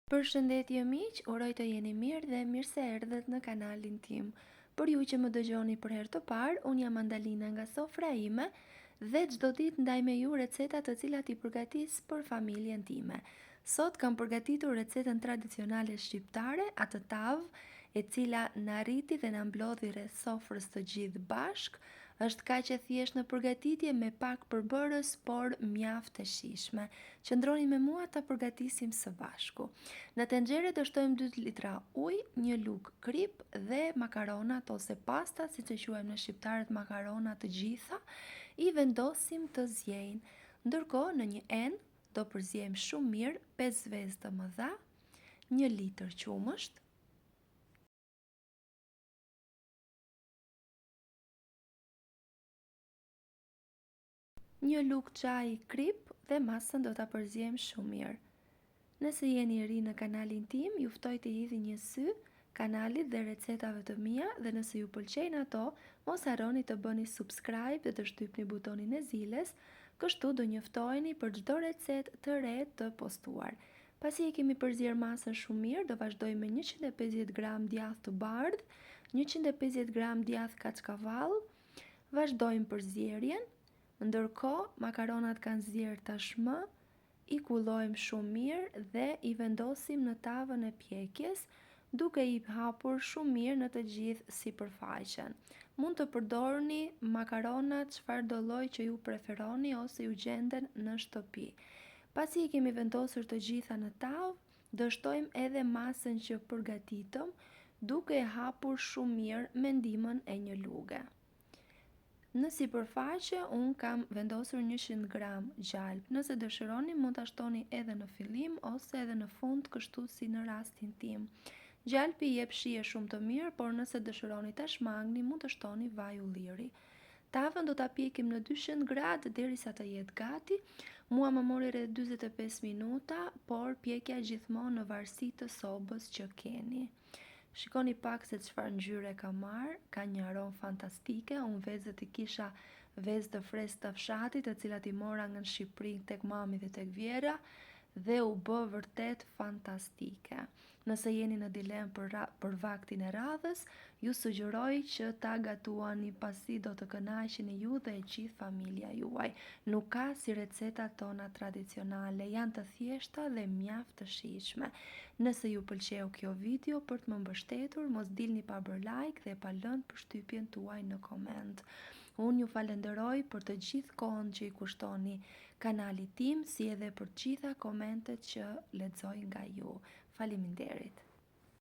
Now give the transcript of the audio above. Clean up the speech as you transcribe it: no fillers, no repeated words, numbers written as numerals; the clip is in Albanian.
Përshëndetje miq, uroj të jeni mirë dhe mirë se erdhët në kanalin tim. Për ju që më dëgjoni për herë të parë, unë jam Andalina nga sofra ime dhe çdo ditë ndaj me ju receta të cilat i përgatis për familjen time. Sot kam përgatitur recetën tradicionale shqiptare, atë tavë, e cila na rriti dhe na mblodhi rreth sofrës të gjithë bashk. Është kaq e thjeshtë në përgatitje me pak përbërës, por mjaft e shijshme. Qëndroni me mua ta përgatisim së bashku. Në tenxhere do shtojmë 2 litra ujë, 1 lugë krip dhe makaronat ose pasta, siç e quajmë në shqiptarët makarona të gjitha, i vendosim të zjejnë. Ndërkohë në një enë do përziejmë shumë mirë 5 vezë të mëdha, 1 litër qumësht, një lugë çaji krip dhe masën do ta përziejmë shumë mirë. Nëse jeni ri në kanalin tim, ju ftoj të hidhni një sy kanalit dhe recetave të mia dhe nëse ju pëlqejnë ato, mos harroni të bëni subscribe dhe të shtypni butonin e ziles, kështu do njoftoheni për çdo recetë të re të postuar. Pasi e kemi përzier masën shumë mirë, do vazhdojmë me 150 gram djath të bardhë, 150 gram djath kaçkavall. Vazhdojmë përzierjen. Ndërkohë, makaronat kanë zier tashmë, i kullojmë shumë mirë dhe i vendosim në tavën e pjekjes, duke i hapur shumë mirë në të gjithë sipërfaqen. Mund të përdorni makaronat çfarëdo lloji që ju preferoni ose ju gjenden në shtëpi. Pasi i kemi vendosur të gjitha në tavë, do shtojmë edhe masën që përgatitëm, duke e hapur shumë mirë me ndihmën e një luge. Në sipërfaqe unë kam vendosur 100 gram gjalp. Nëse dëshironi mund ta shtoni edhe në fillim ose edhe në fund, kështu si në rastin tim. Gjalpi jep shije shumë të mirë, por nëse dëshironi ta shmangni mund të shtoni vaj ulliri. Tavën do ta pjekim në 200 gradë derisa të jetë gati. Mua më mori rreth 45 minuta, por pjekja gjithmonë në varësi të sobës që keni. Shikoni pak se çfarë ngjyre ka marrë, ka një aromë fantastike. Unë vezët i kisha vezë të freskë të fshatit, të cilat i mora nga në Shqipëri tek mami dhe tek vjera, dhe u bë vërtet fantastike. Nëse jeni në dilemë për vaktin e radhës, ju sugjeroj që ta gatuani, pasi do të kënaqeni ju dhe e gjithë familja juaj. Nuk ka si recetat tona tradicionale, janë të thjeshta dhe mjaft të shijshme. Nëse ju pëlqeu kjo video, për të më mbështetur, mos dilni pa bërë like dhe pa lënë përshtypjen tuaj në koment. Unë ju falenderoj për të gjithë kohën që i kushtoni kanalit tim, si edhe për gjitha komentet që lexoj nga ju. Faleminderit.